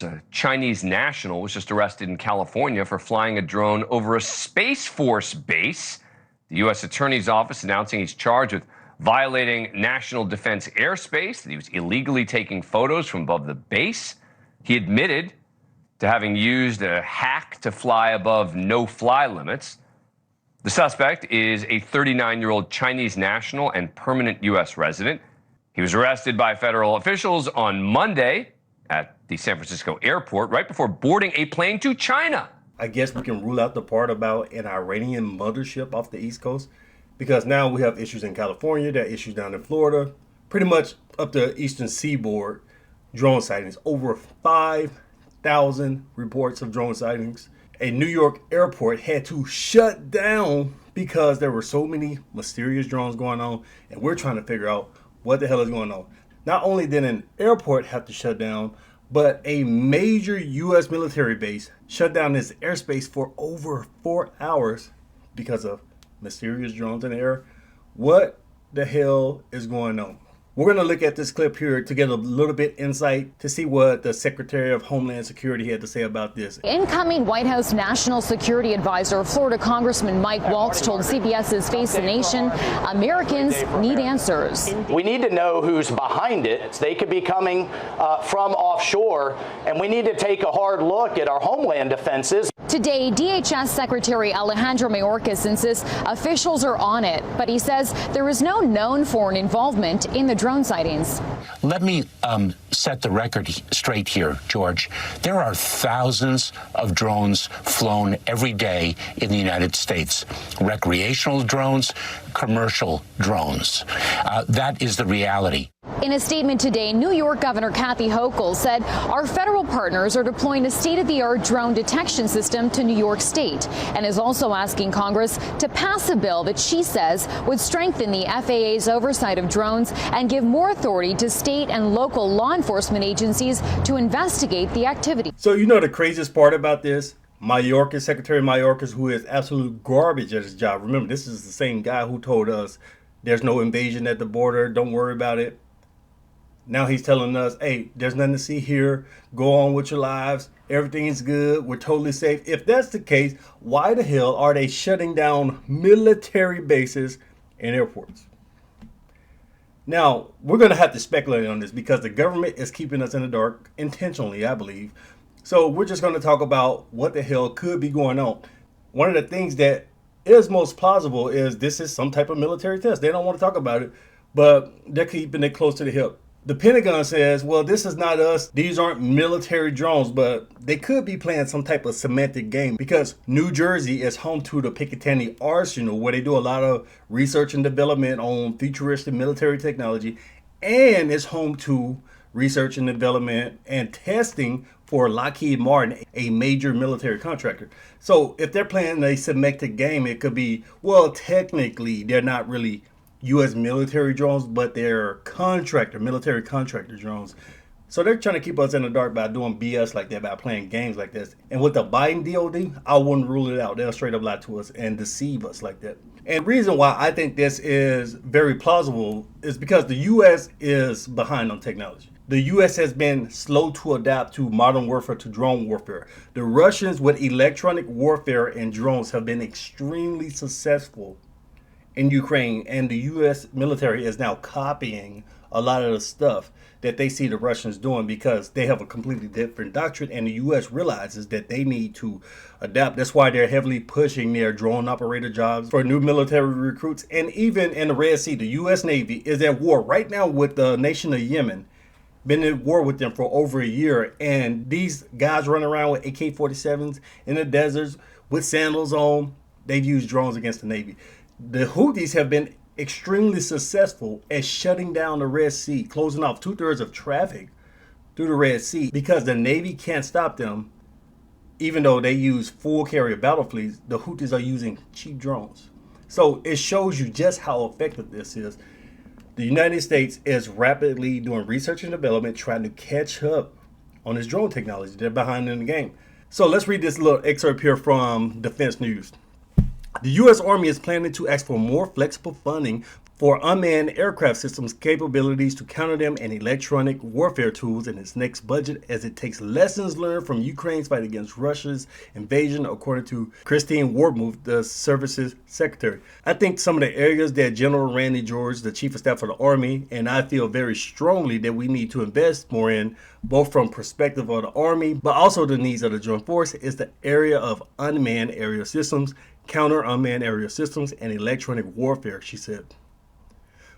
A Chinese national was just arrested in California for flying a drone over a Space Force base. The U.S. Attorney's Office announcing he's charged with violating national defense airspace, that he was illegally taking photos from above the base. He admitted to having used a hack to fly above no-fly limits. The suspect is a 39-year-old Chinese national and permanent U.S. resident. He was arrested by federal officials on Monday at the San Francisco airport right before boarding a plane to China. I guess we can rule out the part about an Iranian mothership off the East Coast, because now we have issues in California, there are issues down in Florida, pretty much up the eastern seaboard, drone sightings. Over 5,000 reports of drone sightings. A New York airport had to shut down because there were so many mysterious drones going on, and we're trying to figure out what the hell is going on. Not only did an airport have to shut down, but a major U.S. military base shut down its airspace for over 4 hours because of mysterious drones in the air. What the hell is going on? We're going to look at this clip here to get a little bit insight to see what the Secretary of Homeland Security had to say about this. Incoming White House National Security Advisor, Florida Congressman Mike Waltz, told CBS's Face the Nation, Americans need answers. We need to know who's behind it. They could be coming from offshore, and we need to take a hard look at our homeland defenses. Today, DHS Secretary Alejandro Mayorkas insists officials are on it, but he says there is no known foreign involvement in the drone sightings. Let me set the record straight here, George. There are thousands of drones flown every day in the United States. Recreational drones, commercial drones. That is the reality. In a statement today, New York Governor Kathy Hochul said our federal partners are deploying a state-of-the-art drone detection system to New York State, and is also asking Congress to pass a bill that she says would strengthen the FAA's oversight of drones and give more authority to state and local law enforcement agencies to investigate the activity. So you know the craziest part about this? Mayorkas, Secretary Mayorkas, who is absolute garbage at his job. Remember, this is the same guy who told us there's no invasion at the border, don't worry about it. Now he's telling us, hey, there's nothing to see here. Go on with your lives. Everything's good. We're totally safe. If that's the case, why the hell are they shutting down military bases and airports? Now, we're going to have to speculate on this because the government is keeping us in the dark intentionally, I believe. So we're just going to talk about what the hell could be going on. One of the things that is most plausible is this is some type of military test. They don't want to talk about it, but they're keeping it close to the hip. The Pentagon says, well, this is not us. These aren't military drones, but they could be playing some type of semantic game because New Jersey is home to the Picatinny arsenal, where they do a lot of research and development on futuristic military technology, and it's home to research and development and testing for Lockheed Martin, a major military contractor. So if they're playing a semantic game, it could be, well, technically they're not really U.S. military drones, but they're military contractor drones. So they're trying to keep us in the dark by doing BS like that, by playing games like this. And with the Biden DOD, I wouldn't rule it out. They'll straight up lie to us and deceive us like that. And the reason why I think this is very plausible is because the U.S. is behind on technology. The U.S. has been slow to adapt to modern warfare, to drone warfare. The Russians with electronic warfare and drones have been extremely successful in Ukraine, and the U.S. military is now copying a lot of the stuff that they see the Russians doing because they have a completely different doctrine, and the U.S. realizes that they need to adapt. That's why they're heavily pushing their drone operator jobs for new military recruits. And even in the Red Sea, the U.S. Navy is at war right now with the nation of Yemen. Been at war with them for over a year, and these guys running around with AK-47s in the deserts with sandals on. They've used drones against the Navy. The Houthis have been extremely successful at shutting down the Red Sea, closing off 2/3 of traffic through the Red Sea because the Navy can't stop them. Even though they use full carrier battle fleets, the Houthis are using cheap drones. So it shows you just how effective this is. The United States is rapidly doing research and development, trying to catch up on this drone technology. They're behind in the game. So let's read this little excerpt here from Defense News. The U.S. Army is planning to ask for more flexible funding for unmanned aircraft systems capabilities to counter them and electronic warfare tools in its next budget as it takes lessons learned from Ukraine's fight against Russia's invasion, according to Christine Wardmuth, the services secretary. I think some of the areas that General Randy George, the chief of staff of the Army, and I feel very strongly that we need to invest more in, both from perspective of the Army, but also the needs of the Joint Force, is the area of unmanned aerial systems, counter unmanned aerial systems, and electronic warfare, she said.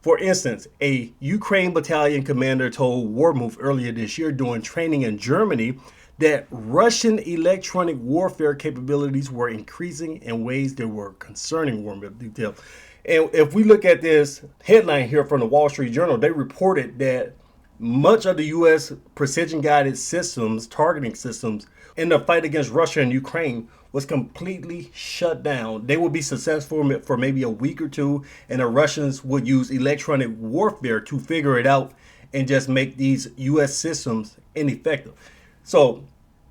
For instance, a Ukraine battalion commander told Wardmuth earlier this year during training in Germany that Russian electronic warfare capabilities were increasing in ways that were concerning, Wardmuth detailed. And if we look at this headline here from the Wall Street Journal, they reported that much of the U.S. precision-guided systems, targeting systems, in the fight against Russia and Ukraine was completely shut down. They would be successful for maybe a week or two, and the Russians would use electronic warfare to figure it out and just make these U.S. systems ineffective. So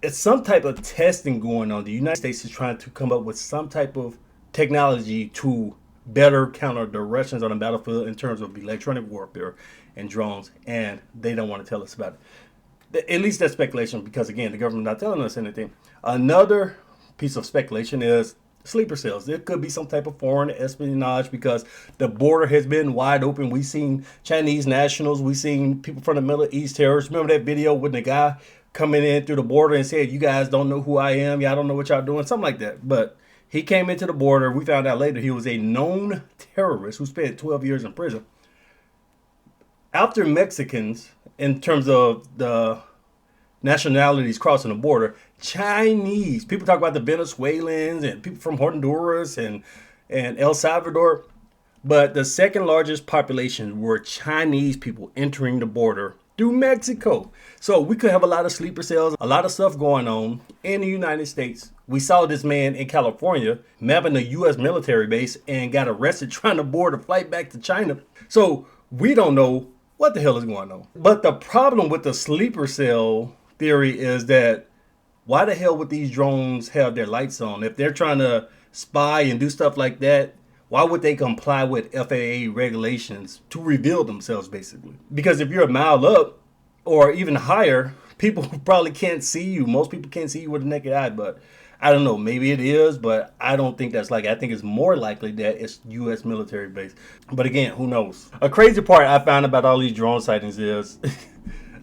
it's some type of testing going on. The United States is trying to come up with some type of technology to better counter the Russians on the battlefield in terms of electronic warfare and drones, and they don't want to tell us about it. At least that's speculation, because again, the government not telling us anything. Another piece of speculation is sleeper cells. There could be some type of foreign espionage because the border has been wide open. We've seen Chinese nationals. We've seen people from the Middle East terrorists. Remember that video with the guy coming in through the border and said, "You guys don't know who I am. Y'all don't know what y'all doing." Something like that. But he came into the border. We found out later he was a known terrorist who spent 12 years in prison. After Mexicans, in terms of the nationalities crossing the border, Chinese, people talk about the Venezuelans and people from Honduras and El Salvador, but the second largest population were Chinese people entering the border through Mexico. So we could have a lot of sleeper cells, a lot of stuff going on in the United States. We saw this man in California mapping a U.S. military base and got arrested trying to board a flight back to China. So we don't know what the hell is going on. But the problem with the sleeper cell theory is that why the hell would these drones have their lights on? If they're trying to spy and do stuff like that, why would they comply with FAA regulations to reveal themselves, basically? Because if you're a mile up or even higher, people probably can't see you. Most people can't see you with a naked eye, but I don't know. Maybe it is, but I don't think that's likely. I think it's more likely that it's U.S. military base. But again, who knows? A crazy part I found about all these drone sightings is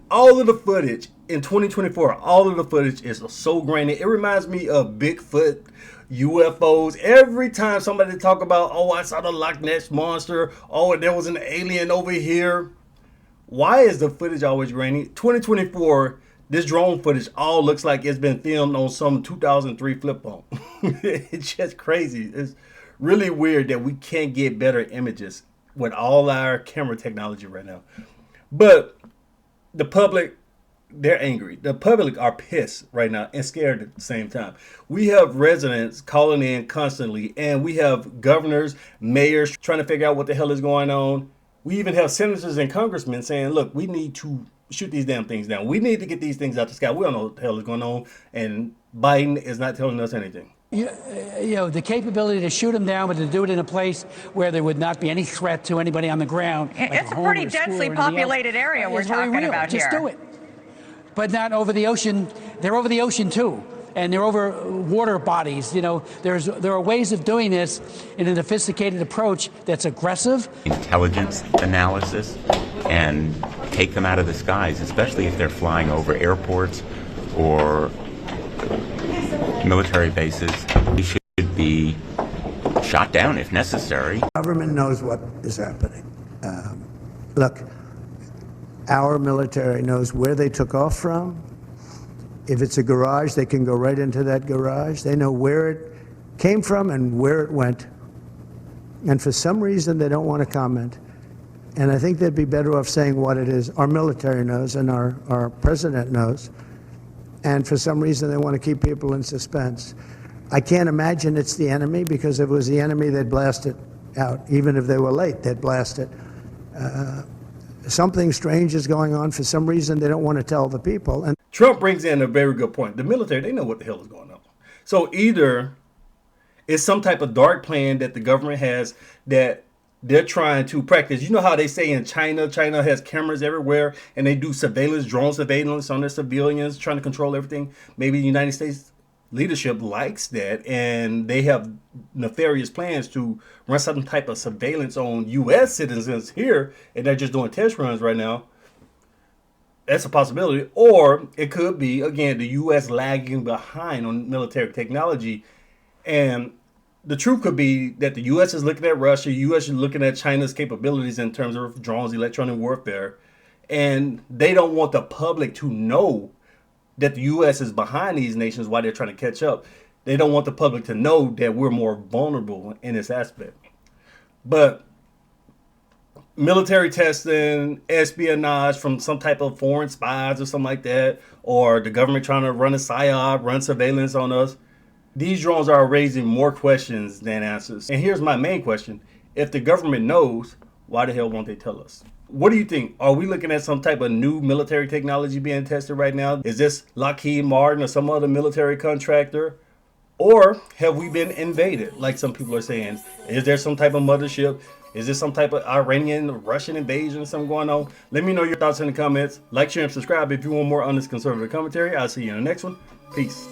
all of the footage in 2024, all of the footage is so grainy. It reminds me of Bigfoot, UFOs. Every time somebody talk about, oh, I saw the Loch Ness monster. Oh, there was an alien over here. Why is the footage always grainy? 2024, this drone footage all looks like it's been filmed on some 2003 flip phone. It's just crazy. It's really weird that we can't get better images with all our camera technology right now. But the public, they're angry. The public are pissed right now and scared at the same time. We have residents calling in constantly, and we have governors, mayors trying to figure out what the hell is going on. We even have senators and congressmen saying, look, we need to shoot these damn things down. We need to get these things out the sky. We don't know what the hell is going on, and Biden is not telling us anything. You know, the capability to shoot them down, but to do it in a place where there would not be any threat to anybody on the ground. It's a pretty densely populated area we're talking about here. Just do it. But not over the ocean. They're over the ocean, too. And they're over water bodies. You know, there are ways of doing this in a sophisticated approach that's aggressive. Intelligence analysis and take them out of the skies, especially if they're flying over airports or military bases. They should be shot down if necessary. The government knows what is happening. Look, our military knows where they took off from. If it's a garage, they can go right into that garage. They know where it came from and where it went. And for some reason, they don't want to comment. And I think they'd be better off saying what it is. Our military knows and our president knows. And for some reason, they want to keep people in suspense. I can't imagine it's the enemy, because if it was the enemy, they'd blast it out. Even if they were late, they'd blast it. Something strange is going on. For some reason, they don't want to tell the people. And Trump brings in a very good point. The military, they know what the hell is going on. So either it's some type of dark plan that the government has that they're trying to practice. You know how they say in China has cameras everywhere and they do surveillance, drone surveillance on their civilians, trying to control everything. Maybe the United States leadership likes that and they have nefarious plans to run some type of surveillance on U.S. citizens here, and they're just doing test runs right now. That's a possibility. Or it could be, again, the U.S. lagging behind on military technology. And the truth could be that the U.S. is looking at Russia, the U.S. is looking at China's capabilities in terms of drones, electronic warfare, and they don't want the public to know that the U.S. is behind these nations while they're trying to catch up. They don't want the public to know that we're more vulnerable in this aspect. But military testing, espionage from some type of foreign spies or something like that, or the government trying to run a psyop, run surveillance on us, these drones are raising more questions than answers. And here's my main question. If the government knows, why the hell won't they tell us? What do you think? Are we looking at some type of new military technology being tested right now? Is this Lockheed Martin or some other military contractor? Or have we been invaded, like some people are saying? Is there some type of mothership? Is there some type of Iranian, Russian invasion or something going on? Let me know your thoughts in the comments. Like, share, and subscribe if you want more honest conservative commentary. I'll see you in the next one. Peace.